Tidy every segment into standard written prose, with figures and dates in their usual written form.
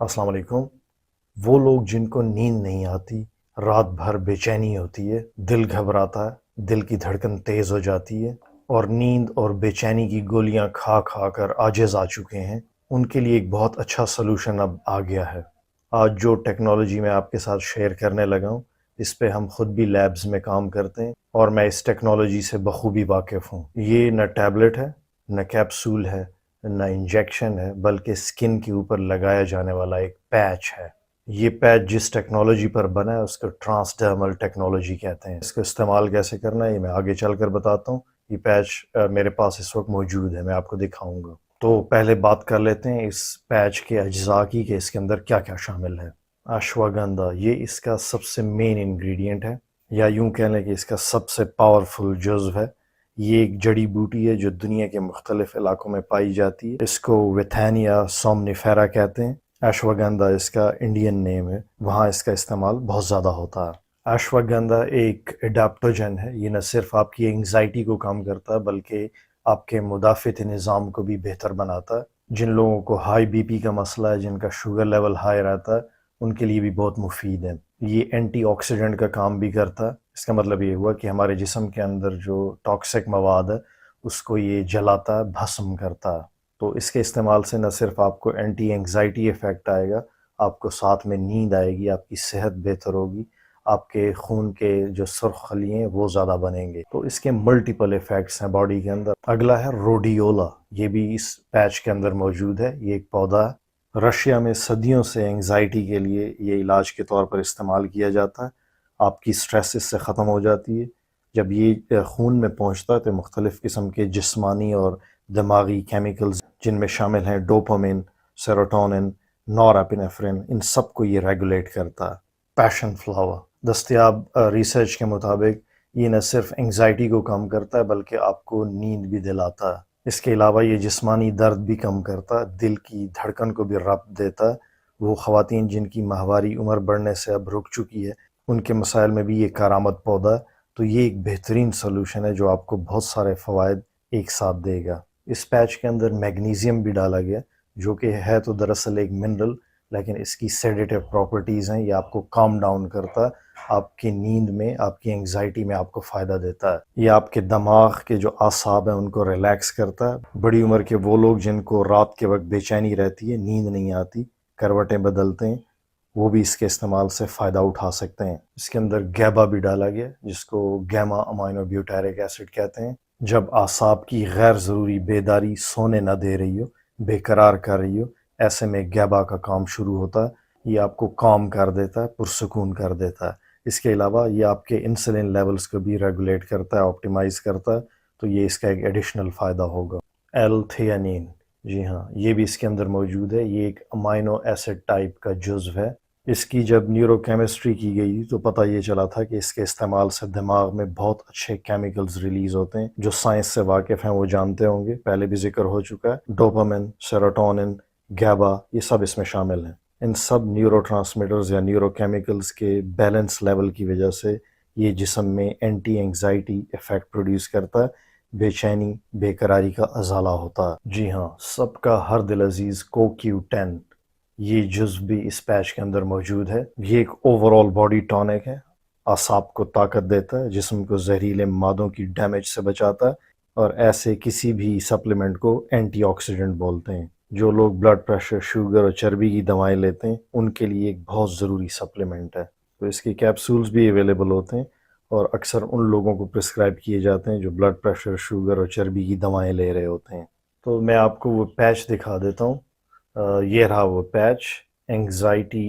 अस्सलाम वालेकुम। वो लोग जिनको नींद नहीं आती, रात भर बेचैनी होती है, दिल घबराता है, दिल की धड़कन तेज़ हो जाती है और नींद और बेचैनी की गोलियां खा खा कर आजिज़ आ चुके हैं, उनके लिए एक बहुत अच्छा सलूशन अब आ गया है। आज जो टेक्नोलॉजी मैं आपके साथ शेयर करने लगा हूँ, इस पे हम खुद भी लैब्स में काम करते हैं और मैं इस टेक्नोलॉजी से बखूबी वाकिफ़ हूँ। ये न टैबलेट है, न कैप्सूल है, न इंजेक्शन है, बल्कि स्किन के ऊपर लगाया जाने वाला एक पैच है। ये पैच जिस टेक्नोलॉजी पर बना है उसको ट्रांसडर्मल टेक्नोलॉजी कहते हैं। इसको इस्तेमाल कैसे करना है ये मैं आगे चल कर बताता हूँ। ये पैच मेरे पास इस वक्त मौजूद है, मैं आपको दिखाऊंगा। तो पहले बात कर लेते हैं इस पैच के अज्जा की कि इसके अंदर क्या क्या शामिल है। अश्वगंधा ये इसका सबसे मेन इंग्रेडिएंट है, या यूं कह लें कि इसका सबसे पावरफुल जुज़्व है। ये एक जड़ी बूटी है जो दुनिया के मुख्तलिफ इलाकों में पाई जाती है। इसको विथेनिया सोमनिफेरा कहते हैं। अश्वगंधा इसका इंडियन नेम है, वहाँ इसका इस्तेमाल बहुत ज़्यादा होता है। अश्वगंधा एक एडाप्टोजन है, ये न सिर्फ आपकी एंग्जाइटी को कम करता है बल्कि आपके मुदाफ़ित निज़ाम को भी बेहतर बनाता है। जिन लोगों को हाई बीपी का मसला है, जिनका शुगर लेवल हाई रहता है, उनके लिए भी बहुत मुफीद है। ये एंटी ऑक्सीडेंट का काम भी करता है। इसका मतलब ये हुआ कि हमारे जिस्म के अंदर जो टॉक्सिक मवाद है उसको ये जलाता है, भस्म करता है। तो इसके इस्तेमाल से न सिर्फ आपको एंटी एंग्जाइटी इफ़ेक्ट आएगा, आपको साथ में नींद आएगी, आपकी सेहत बेहतर होगी, आपके खून के जो सुर्ख खलिए हैं वो ज़्यादा बनेंगे। तो इसके मल्टीपल इफ़ेक्ट्स हैं बॉडी के अंदर। अगला है रोडियोला, ये भी इस पैच के अंदर मौजूद है। ये एक पौधा है, रशिया में सदियों से एंग्जाइटी के लिए ये इलाज के तौर पर इस्तेमाल किया जाता है। आपकी स्ट्रेस इससे ख़त्म हो जाती है। जब ये खून में पहुंचता है तो मुख्तलिफ़ किस्म के जिस्मानी और दिमागी केमिकल्स जिनमें शामिल हैं डोपामिन, सेरोटोनिन, नॉरएपिनेफ्रिन, इन सब को ये रेगुलेट करता है। पैशन फ्लावर दस्तयाब रिसर्च के मुताबिक ये न सिर्फ एंग्जाइटी को कम करता है बल्कि आपको नींद भी दिलाता है। इसके अलावा ये जिस्मानी दर्द भी कम करता है, दिल की धड़कन को भी रब्त देता है। वो ख़वातीन जिनकी माहवारी उम्र बढ़ने से अब रुक चुकी है, उनके मसाइल में भी ये कारामद पौधा है। तो ये एक बेहतरीन सलूशन है जो आपको बहुत सारे फ़वाइद एक साथ देगा। इस पैच के अंदर मैग्नीशियम भी डाला गया, जो कि है तो दरअसल एक मिनरल, लेकिन इसकी सेडेटिव प्रॉपर्टीज़ हैं। ये आपको काम डाउन करता है, आपकी नींद में, आपकी एंग्जाइटी में आपको फ़ायदा देता है। ये आपके दिमाग के जो आसाब हैं उनको रिलैक्स करता है। बड़ी उम्र के वो लोग जिनको रात के वक्त बेचैनी रहती है, नींद नहीं आती, करवटें बदलते हैं, वो भी इसके इस्तेमाल से फ़ायदा उठा सकते हैं। इसके अंदर गैबा भी डाला गया जिसको गैमा अमाइनो ब्यूटारिक एसिड कहते हैं। जब आसाब की गैर ज़रूरी बेदारी सोने न दे रही हो, बेकरार कर रही हो, ऐसे में गैबा का काम शुरू होता है। ये आपको काम कर देता है, पुरसुकून कर देता है। इसके अलावा ये आपके इंसुलिन लेवल्स को भी रेगुलेट करता है, ऑप्टिमाइज़ करता है। तो ये इसका एक एडिशनल फ़ायदा होगा। एल थियानिन, जी हाँ, ये भी इसके अंदर मौजूद है। ये एक अमाइनो एसिड टाइप का जुज़्व है। इसकी जब न्यूरोकेमिस्ट्री की गई तो पता ये चला था कि इसके इस्तेमाल से दिमाग में बहुत अच्छे केमिकल्स रिलीज़ होते हैं। जो साइंस से वाकिफ़ हैं वो जानते होंगे, पहले भी जिक्र हो चुका है। डोपामिन, सेरोटोनिन, गैबा, ये सब इसमें शामिल हैं। इन सब न्यूरोट्रांसमीटर्स या न्यूरोकेमिकल्स के बैलेंस लेवल की वजह से ये जिस्म में एंटी एंग्जाइटी इफ़ेक्ट प्रोड्यूस करता है, बेचैनी, बेकरारी का अज़ाला होता है। जी हाँ, सबका हर दिल अजीज़ CoQ10, ये जुज़्व भी इस पैच के अंदर मौजूद है। ये एक ओवरऑल बॉडी टॉनिक है, आसाब को ताकत देता है, जिस्म को जहरीले मादों की डैमेज से बचाता है, और ऐसे किसी भी सप्लीमेंट को एंटीऑक्सीडेंट बोलते हैं। जो लोग ब्लड प्रेशर, शुगर और चर्बी की दवाएं लेते हैं उनके लिए एक बहुत ज़रूरी सप्लीमेंट है। तो इसके कैप्सूल्स भी अवेलेबल होते हैं और अक्सर उन लोगों को प्रिस्क्राइब किए जाते हैं जो ब्लड प्रेशर, शुगर और चर्बी की दवाएं ले रहे होते हैं। तो मैं आपको वो पैच दिखा देता हूँ। ये रहा वो पैच, एंग्जाइटी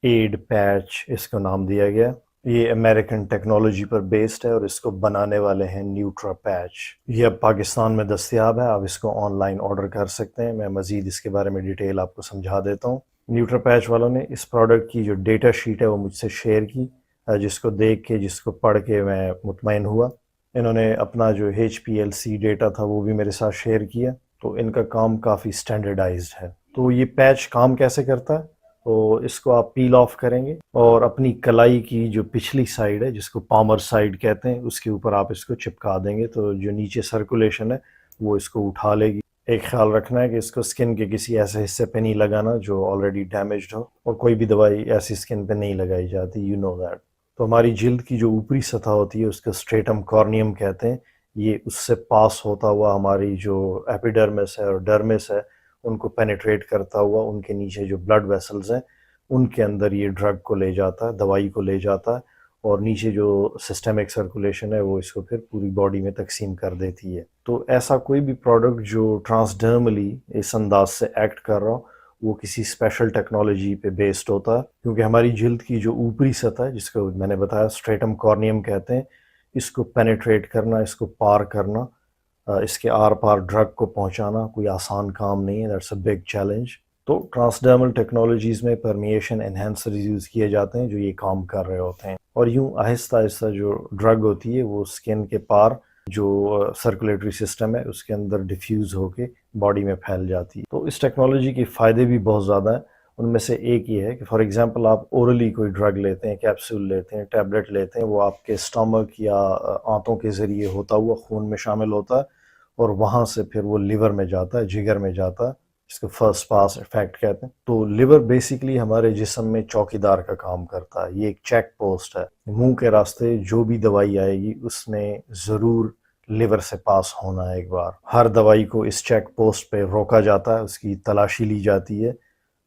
एड पैच इसको नाम दिया गया। ये अमेरिकन टेक्नोलॉजी पर बेस्ड है और इसको बनाने वाले हैं न्यूट्रा पैच। ये अब पाकिस्तान में दस्तयाब है, आप इसको ऑनलाइन ऑर्डर कर सकते हैं। मैं मज़ीद इसके बारे में डिटेल आपको समझा देता हूँ। न्यूट्रा पैच वालों ने इस प्रोडक्ट की जो डेटा शीट है वो मुझसे शेयर की, जिसको देख के, जिसको पढ़ के मैं मुतमईन हुआ। इन्होंने अपना जो HPLC डेटा था वो भी मेरे साथ शेयर किया। तो इनका काम काफ़ी स्टैंडर्डाइज्ड है। तो ये पैच काम कैसे करता है, तो इसको आप पील ऑफ करेंगे और अपनी कलाई की जो पिछली साइड है, जिसको पामर साइड कहते हैं, उसके ऊपर आप इसको चिपका देंगे। तो जो नीचे सर्कुलेशन है वो इसको उठा लेगी। ایک خیال رکھنا ہے کہ اس کو اسکن کے کسی ایسے حصے پہ نہیں لگانا جو آلریڈی ڈیمیجڈ ہو، اور کوئی بھی دوائی ایسی اسکن پہ نہیں لگائی جاتی، یو نو دیٹ۔ تو ہماری جلد کی جو اوپری سطح ہوتی ہے اس کو اسٹریٹم کارنیم کہتے ہیں، یہ اس سے پاس ہوتا ہوا ہماری جو ایپیڈرمس ہے اور ڈرمس ہے ان کو پینیٹریٹ کرتا ہوا، ان کے نیچے جو بلڈ ویسلز ہیں ان کے اندر یہ ڈرگ کو لے جاتا ہے، دوائی کو لے جاتا ہے، اور نیچے جو سسٹمک سرکولیشن ہے وہ اس کو پھر پوری باڈی میں تقسیم کر دیتی ہے۔ تو ایسا کوئی بھی پروڈکٹ جو ٹرانسڈرملی اس انداز سے ایکٹ کر رہا ہو وہ کسی اسپیشل ٹیکنالوجی پہ بیسڈ ہوتا ہے، کیونکہ ہماری جلد کی جو اوپری سطح ہے جس کو میں نے بتایا اسٹریٹم کارنیم کہتے ہیں، اس کو پینیٹریٹ کرنا، اس کو پار کرنا، اس کے آر پار ڈرگ کو پہنچانا کوئی آسان کام نہیں ہے، دیٹس اے بگ چیلنج۔ تو ٹرانسڈرمل ٹیکنالوجیز میں پرمیشن انہینسرز یوز کیے جاتے ہیں جو یہ کام کر رہے ہوتے ہیں، اور یوں آہستہ آہستہ جو ڈرگ ہوتی ہے وہ اسکن کے پار جو سرکولیٹری سسٹم ہے اس کے اندر ڈیفیوز ہو کے باڈی میں پھیل جاتی ہے۔ تو اس ٹیکنالوجی کے فائدے بھی بہت زیادہ ہیں، ان میں سے ایک یہ ہے کہ فار ایگزامپل آپ اورلی کوئی ڈرگ لیتے ہیں، کیپسول لیتے ہیں، ٹیبلٹ لیتے ہیں، وہ آپ کے اسٹامک یا آنتوں کے ذریعے ہوتا ہوا خون میں شامل ہوتا ہے، اور وہاں سے پھر وہ لیور میں جاتا ہے، جگر میں جاتا ہے، جس کو فرسٹ پاس افیکٹ کہتے ہیں۔ تو لیور بیسیکلی ہمارے جسم میں چوکیدار کا کام کرتا ہے، یہ ایک چیک پوسٹ ہے، منہ کے راستے جو بھی دوائی آئے گی اس نے ضرور لیور سے پاس ہونا ہے ایک بار۔ ہر دوائی کو اس چیک پوسٹ پہ روکا جاتا ہے، اس کی تلاشی لی جاتی ہے،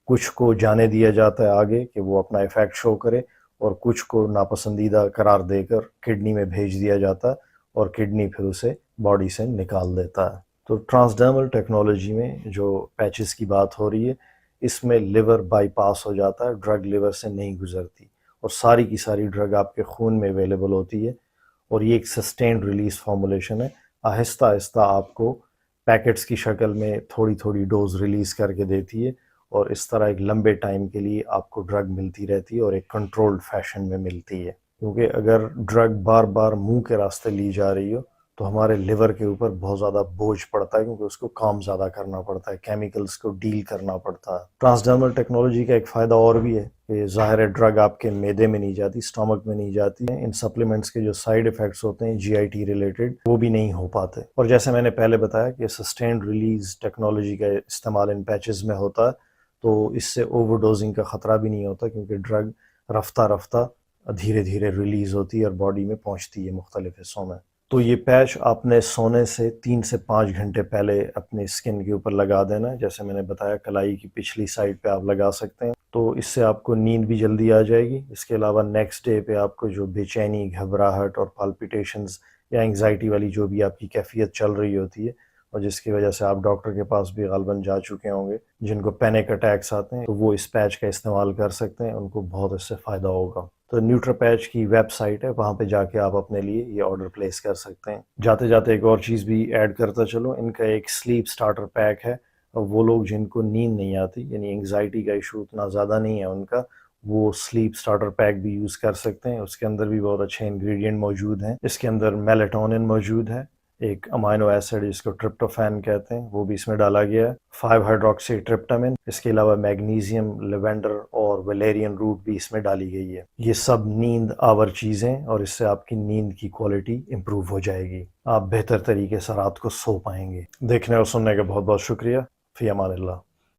کچھ کو جانے دیا جاتا ہے آگے کہ وہ اپنا ایفیکٹ شو کرے، اور کچھ کو ناپسندیدہ قرار دے کر کڈنی میں بھیج دیا جاتا ہے، اور کڈنی پھر اسے باڈی سے نکال دیتا ہے۔ تو ٹرانسڈرمل ٹیکنالوجی میں جو پیچز کی بات ہو رہی ہے اس میں لیور بائی پاس ہو جاتا ہے، ڈرگ لیور سے نہیں گزرتی، اور ساری کی ساری ڈرگ آپ کے خون میں اویلیبل ہوتی ہے، اور یہ ایک سسٹینڈ ریلیز فارمولیشن ہے، آہستہ آہستہ آپ کو پیکٹس کی شکل میں تھوڑی تھوڑی ڈوز ریلیز کر کے دیتی ہے، اور اس طرح ایک لمبے ٹائم کے لیے آپ کو ڈرگ ملتی رہتی ہے، اور ایک کنٹرولڈ فیشن میں ملتی ہے، کیونکہ اگر ڈرگ بار بار منہ کے راستے لی جا رہی ہو تو ہمارے لیور کے اوپر بہت زیادہ بوجھ پڑتا ہے، کیونکہ اس کو کام زیادہ کرنا پڑتا ہے، کیمیکلز کو ڈیل کرنا پڑتا ہے۔ ٹرانسڈرمل ٹیکنالوجی کا ایک فائدہ اور بھی ہے کہ ظاہر ڈرگ آپ کے معدے میں نہیں جاتی، اسٹامک میں نہیں جاتی ہے، ان سپلیمنٹس کے جو سائیڈ ایفیکٹس ہوتے ہیں جی آئی ٹی ریلیٹڈ وہ بھی نہیں ہو پاتے، اور جیسے میں نے پہلے بتایا کہ سسٹینڈ ریلیز ٹیکنالوجی کا استعمال ان پیچز میں ہوتا ہے، تو اس سے اوور ڈوزنگ کا خطرہ بھی نہیں ہوتا، کیونکہ ڈرگ رفتہ رفتہ دھیرے دھیرے ریلیز ہوتی ہے اور باڈی میں پہنچتی ہے مختلف حصوں میں۔ تو یہ پیچ آپ نے سونے سے 3 سے 5 گھنٹے پہلے اپنی اسکن کے اوپر لگا دینا ہے، جیسے میں نے بتایا کلائی کی پچھلی سائڈ پہ آپ لگا سکتے ہیں، تو اس سے آپ کو نیند بھی جلدی آ جائے گی۔ اس کے علاوہ نیکسٹ ڈے پہ آپ کو جو بے چینی، گھبراہٹ اور پالپیٹیشنز یا انگزائٹی والی جو بھی آپ کی کیفیت چل رہی ہوتی ہے، اور جس کی وجہ سے آپ ڈاکٹر کے پاس بھی غالباً جا چکے ہوں گے، جن کو پینک اٹیکس آتے ہیں، تو وہ اس پیچ کا استعمال کر سکتے ہیں، ان کو بہت اس سے فائدہ ہوگا۔ تو نیوٹرا پیچ کی ویب سائٹ ہے، وہاں پہ جا کے آپ اپنے لیے یہ آرڈر پلیس کر سکتے ہیں۔ جاتے جاتے ایک اور چیز بھی ایڈ کرتا چلو، ان کا ایک سلیپ سٹارٹر پیک ہے، اور وہ لوگ جن کو نیند نہیں آتی، یعنی انگزائٹی کا ایشو اتنا زیادہ نہیں ہے ان کا، وہ سلیپ سٹارٹر پیک بھی یوز کر سکتے ہیں۔ اس کے اندر بھی بہت اچھے انگریڈینٹ موجود ہیں، اس کے اندر میلیٹونن موجود ہے، ایک امائنو ایسڈ جس کو ٹرپٹوفین کہتے ہیں وہ بھی اس میں ڈالا گیا ہے، 5 ہائیڈروکسی ٹرپٹامن، اس کے علاوہ میگنیزیم، لیوینڈر اور ویلیرین روٹ بھی اس میں ڈالی گئی ہے۔ یہ سب نیند آور چیزیں، اور اس سے آپ کی نیند کی کوالٹی امپروو ہو جائے گی، آپ بہتر طریقے سے رات کو سو پائیں گے۔ دیکھنے اور سننے کا بہت بہت شکریہ، فی امان اللہ۔